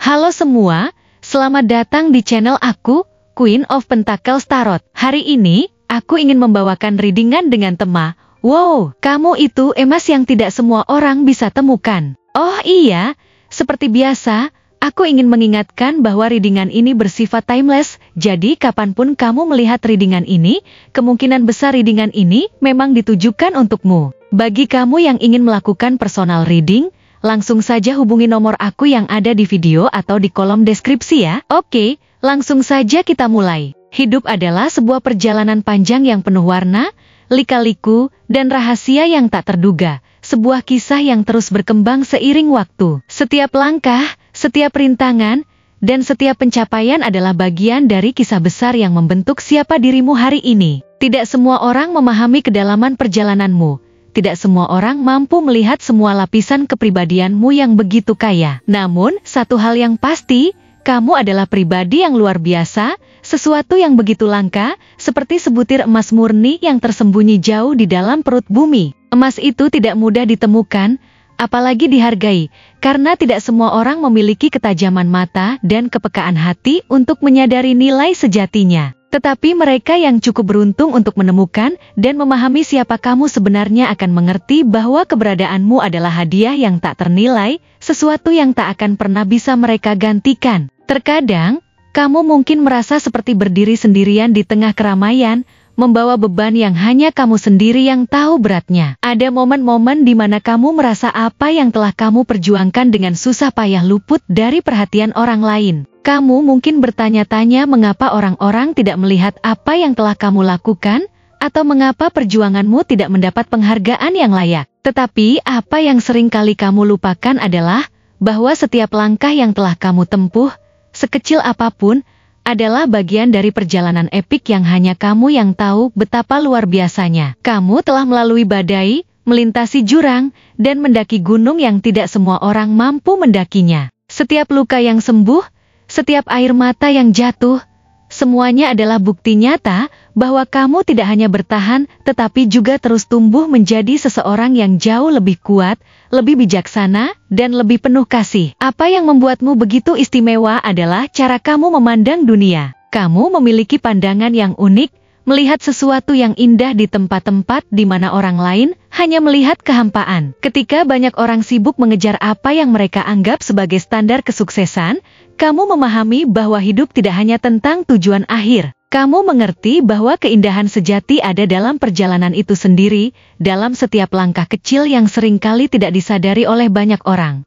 Halo semua, selamat datang di channel aku, Queen of Pentacles Tarot. Hari ini, aku ingin membawakan readingan dengan tema, wow, kamu itu emas yang tidak semua orang bisa temukan. Oh iya, seperti biasa, aku ingin mengingatkan bahwa readingan ini bersifat timeless, jadi kapanpun kamu melihat readingan ini, kemungkinan besar readingan ini memang ditujukan untukmu. Bagi kamu yang ingin melakukan personal reading, langsung saja hubungi nomor aku yang ada di video atau di kolom deskripsi ya. Oke, langsung saja kita mulai. Hidup adalah sebuah perjalanan panjang yang penuh warna, lika-liku, dan rahasia yang tak terduga. Sebuah kisah yang terus berkembang seiring waktu. Setiap langkah, setiap rintangan, dan setiap pencapaian adalah bagian dari kisah besar yang membentuk siapa dirimu hari ini. Tidak semua orang memahami kedalaman perjalananmu. Tidak semua orang mampu melihat semua lapisan kepribadianmu yang begitu kaya. Namun, satu hal yang pasti, kamu adalah pribadi yang luar biasa, sesuatu yang begitu langka, seperti sebutir emas murni yang tersembunyi jauh di dalam perut bumi. Emas itu tidak mudah ditemukan, apalagi dihargai, karena tidak semua orang memiliki ketajaman mata dan kepekaan hati untuk menyadari nilai sejatinya. Tetapi mereka yang cukup beruntung untuk menemukan dan memahami siapa kamu sebenarnya akan mengerti bahwa keberadaanmu adalah hadiah yang tak ternilai, sesuatu yang tak akan pernah bisa mereka gantikan. Terkadang, kamu mungkin merasa seperti berdiri sendirian di tengah keramaian, membawa beban yang hanya kamu sendiri yang tahu beratnya. Ada momen-momen di mana kamu merasa apa yang telah kamu perjuangkan dengan susah payah luput dari perhatian orang lain. Kamu mungkin bertanya-tanya mengapa orang-orang tidak melihat apa yang telah kamu lakukan, atau mengapa perjuanganmu tidak mendapat penghargaan yang layak. Tetapi apa yang sering kali kamu lupakan adalah bahwa setiap langkah yang telah kamu tempuh, sekecil apapun, adalah bagian dari perjalanan epik yang hanya kamu yang tahu betapa luar biasanya. Kamu telah melalui badai, melintasi jurang, dan mendaki gunung yang tidak semua orang mampu mendakinya. Setiap luka yang sembuh, setiap air mata yang jatuh, semuanya adalah bukti nyata bahwa kamu tidak hanya bertahan, tetapi juga terus tumbuh menjadi seseorang yang jauh lebih kuat, lebih bijaksana, dan lebih penuh kasih. Apa yang membuatmu begitu istimewa adalah cara kamu memandang dunia. Kamu memiliki pandangan yang unik, melihat sesuatu yang indah di tempat-tempat di mana orang lain hanya melihat kehampaan. Ketika banyak orang sibuk mengejar apa yang mereka anggap sebagai standar kesuksesan, kamu memahami bahwa hidup tidak hanya tentang tujuan akhir. Kamu mengerti bahwa keindahan sejati ada dalam perjalanan itu sendiri, dalam setiap langkah kecil yang seringkali tidak disadari oleh banyak orang.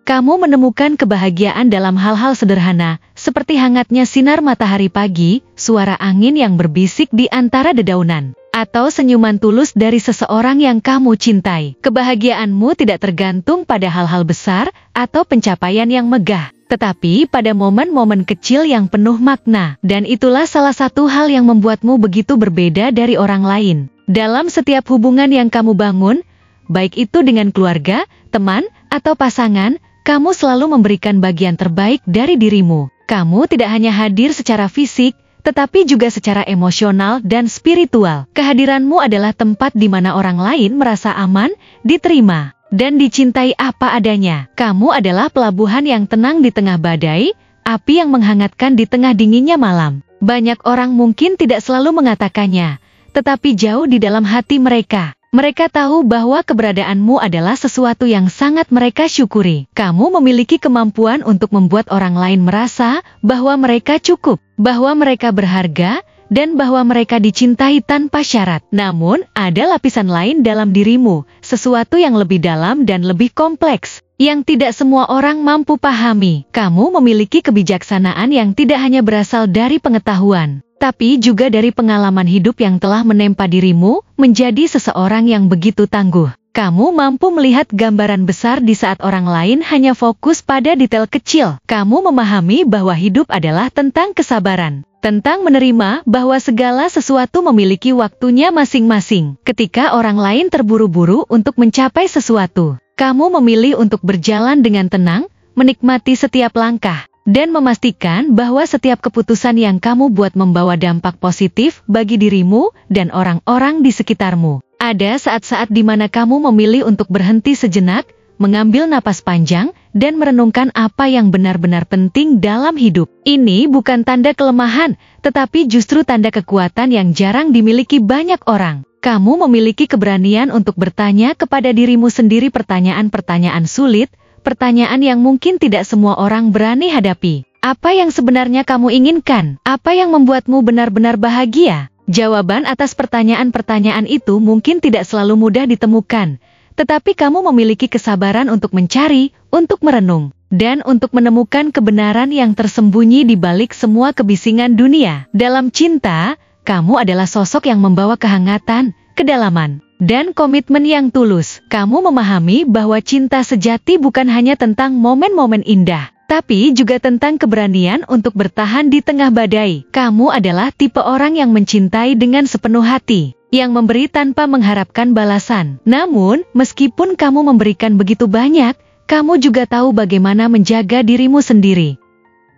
Kamu menemukan kebahagiaan dalam hal-hal sederhana, seperti hangatnya sinar matahari pagi, suara angin yang berbisik di antara dedaunan, atau senyuman tulus dari seseorang yang kamu cintai. Kebahagiaanmu tidak tergantung pada hal-hal besar atau pencapaian yang megah, tetapi pada momen-momen kecil yang penuh makna. Dan itulah salah satu hal yang membuatmu begitu berbeda dari orang lain. Dalam setiap hubungan yang kamu bangun, baik itu dengan keluarga, teman, atau pasangan, kamu selalu memberikan bagian terbaik dari dirimu. Kamu tidak hanya hadir secara fisik, tetapi juga secara emosional dan spiritual. Kehadiranmu adalah tempat di mana orang lain merasa aman, diterima, dan dicintai apa adanya. Kamu adalah pelabuhan yang tenang di tengah badai, api yang menghangatkan di tengah dinginnya malam. Banyak orang mungkin tidak selalu mengatakannya, tetapi jauh di dalam hati mereka, mereka tahu bahwa keberadaanmu adalah sesuatu yang sangat mereka syukuri. Kamu memiliki kemampuan untuk membuat orang lain merasa bahwa mereka cukup, bahwa mereka berharga, dan bahwa mereka dicintai tanpa syarat. Namun, ada lapisan lain dalam dirimu, sesuatu yang lebih dalam dan lebih kompleks, yang tidak semua orang mampu pahami. Kamu memiliki kebijaksanaan yang tidak hanya berasal dari pengetahuan, tapi juga dari pengalaman hidup yang telah menempa dirimu menjadi seseorang yang begitu tangguh. Kamu mampu melihat gambaran besar di saat orang lain hanya fokus pada detail kecil. Kamu memahami bahwa hidup adalah tentang kesabaran, tentang menerima bahwa segala sesuatu memiliki waktunya masing-masing. Ketika orang lain terburu-buru untuk mencapai sesuatu, kamu memilih untuk berjalan dengan tenang, menikmati setiap langkah, dan memastikan bahwa setiap keputusan yang kamu buat membawa dampak positif bagi dirimu dan orang-orang di sekitarmu. Ada saat-saat di mana kamu memilih untuk berhenti sejenak, mengambil napas panjang, dan merenungkan apa yang benar-benar penting dalam hidup. Ini bukan tanda kelemahan, tetapi justru tanda kekuatan yang jarang dimiliki banyak orang. Kamu memiliki keberanian untuk bertanya kepada dirimu sendiri pertanyaan-pertanyaan sulit, pertanyaan yang mungkin tidak semua orang berani hadapi. Apa yang sebenarnya kamu inginkan? Apa yang membuatmu benar-benar bahagia? Jawaban atas pertanyaan-pertanyaan itu mungkin tidak selalu mudah ditemukan, tetapi kamu memiliki kesabaran untuk mencari, untuk merenung, dan untuk menemukan kebenaran yang tersembunyi di balik semua kebisingan dunia. Dalam cinta, kamu adalah sosok yang membawa kehangatan, kedalaman, dan komitmen yang tulus. Kamu memahami bahwa cinta sejati bukan hanya tentang momen-momen indah, tapi juga tentang keberanian untuk bertahan di tengah badai. Kamu adalah tipe orang yang mencintai dengan sepenuh hati, yang memberi tanpa mengharapkan balasan. Namun, meskipun kamu memberikan begitu banyak, kamu juga tahu bagaimana menjaga dirimu sendiri.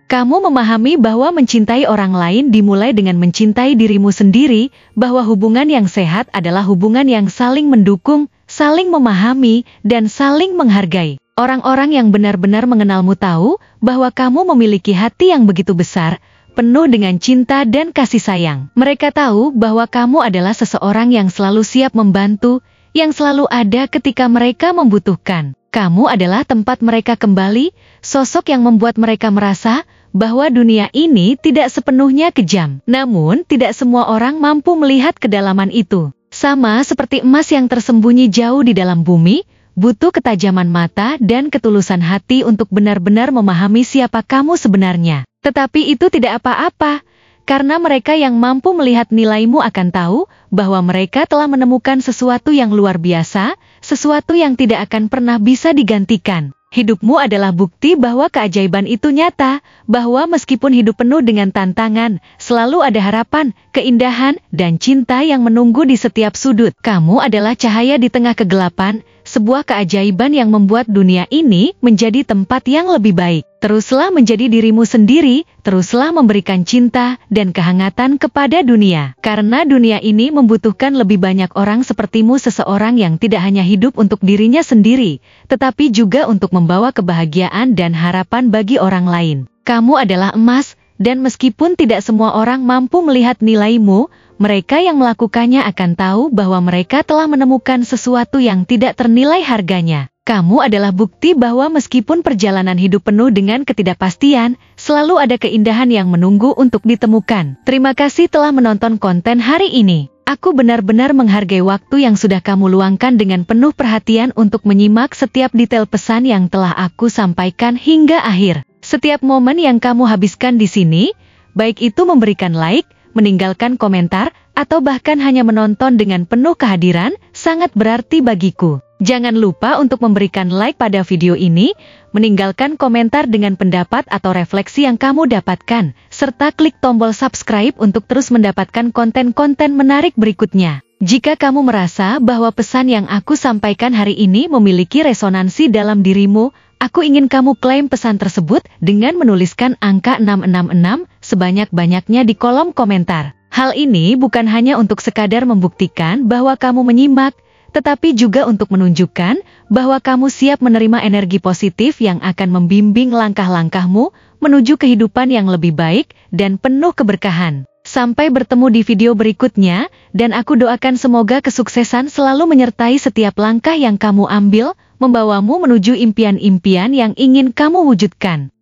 Kamu memahami bahwa mencintai orang lain dimulai dengan mencintai dirimu sendiri, bahwa hubungan yang sehat adalah hubungan yang saling mendukung, saling memahami, dan saling menghargai. Orang-orang yang benar-benar mengenalmu tahu bahwa kamu memiliki hati yang begitu besar, penuh dengan cinta dan kasih sayang. Mereka tahu bahwa kamu adalah seseorang yang selalu siap membantu, yang selalu ada ketika mereka membutuhkan. Kamu adalah tempat mereka kembali, sosok yang membuat mereka merasa bahwa dunia ini tidak sepenuhnya kejam. Namun, tidak semua orang mampu melihat kedalaman itu. Sama seperti emas yang tersembunyi jauh di dalam bumi, butuh ketajaman mata dan ketulusan hati untuk benar-benar memahami siapa kamu sebenarnya. Tetapi itu tidak apa-apa, karena mereka yang mampu melihat nilaimu akan tahu bahwa mereka telah menemukan sesuatu yang luar biasa, sesuatu yang tidak akan pernah bisa digantikan. Hidupmu adalah bukti bahwa keajaiban itu nyata, bahwa meskipun hidup penuh dengan tantangan, selalu ada harapan, keindahan, dan cinta yang menunggu di setiap sudut. Kamu adalah cahaya di tengah kegelapan, sebuah keajaiban yang membuat dunia ini menjadi tempat yang lebih baik. Teruslah menjadi dirimu sendiri, teruslah memberikan cinta dan kehangatan kepada dunia. Karena dunia ini membutuhkan lebih banyak orang sepertimu, seseorang yang tidak hanya hidup untuk dirinya sendiri, tetapi juga untuk membawa kebahagiaan dan harapan bagi orang lain. Kamu adalah emas, dan meskipun tidak semua orang mampu melihat nilaimu, mereka yang melakukannya akan tahu bahwa mereka telah menemukan sesuatu yang tidak ternilai harganya. Kamu adalah bukti bahwa meskipun perjalanan hidup penuh dengan ketidakpastian, selalu ada keindahan yang menunggu untuk ditemukan. Terima kasih telah menonton konten hari ini. Aku benar-benar menghargai waktu yang sudah kamu luangkan dengan penuh perhatian untuk menyimak setiap detail pesan yang telah aku sampaikan hingga akhir. Setiap momen yang kamu habiskan di sini, baik itu memberikan like, meninggalkan komentar, atau bahkan hanya menonton dengan penuh kehadiran, sangat berarti bagiku. Jangan lupa untuk memberikan like pada video ini, meninggalkan komentar dengan pendapat atau refleksi yang kamu dapatkan, serta klik tombol subscribe untuk terus mendapatkan konten-konten menarik berikutnya. Jika kamu merasa bahwa pesan yang aku sampaikan hari ini memiliki resonansi dalam dirimu, aku ingin kamu klaim pesan tersebut dengan menuliskan angka 666 sebanyak-banyaknya di kolom komentar. Hal ini bukan hanya untuk sekadar membuktikan bahwa kamu menyimak, tetapi juga untuk menunjukkan bahwa kamu siap menerima energi positif yang akan membimbing langkah-langkahmu menuju kehidupan yang lebih baik dan penuh keberkahan. Sampai bertemu di video berikutnya, dan aku doakan semoga kesuksesan selalu menyertai setiap langkah yang kamu ambil, membawamu menuju impian-impian yang ingin kamu wujudkan.